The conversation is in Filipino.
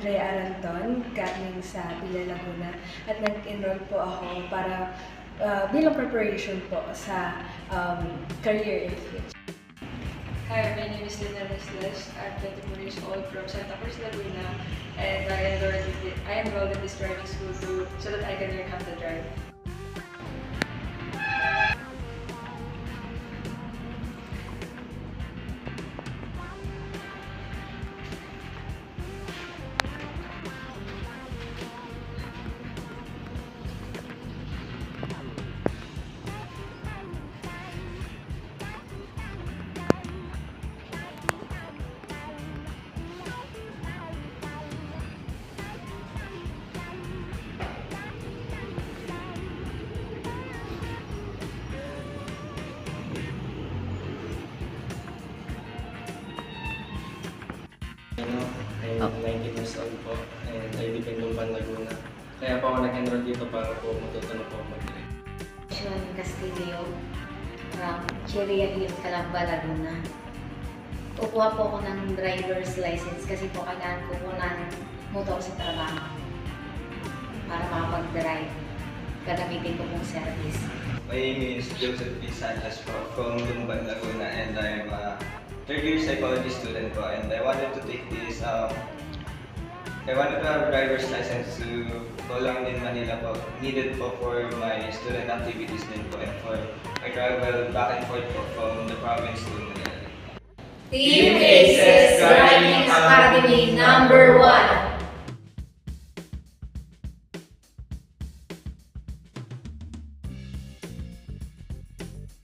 Andrea Aranton, galing sa Villa Laguna. At nag-enroll po ako para bilang preparation po sa career in Fitch. Hi, my name is Lina Resles. I'm 24 years old from Santa Cruz, Laguna, and I enrolled in this driving school so that I can learn how to drive. I'm 19 years old po and I live in Lumban, Laguna. Kaya po ako nag-enroll dito para po matutunan po mag-drive. Sean Castillo from Chiria Hills, Calamba, Laguna. Kukuha po ako ng driver's license kasi po kailangan ko po ng motor sa trabaho para makapag-drive. Gagamitin ko pong service. My name is Joseph P. Sanchez po from Lumban, Laguna, and I'm a third-year psychology student po. And I wanted to take this, I wanted to have a driver's license to go lang in Manila po. Needed po for my student activities din po and for my travel back and forth po from the province to Manila. Team Aces Driving Academy #1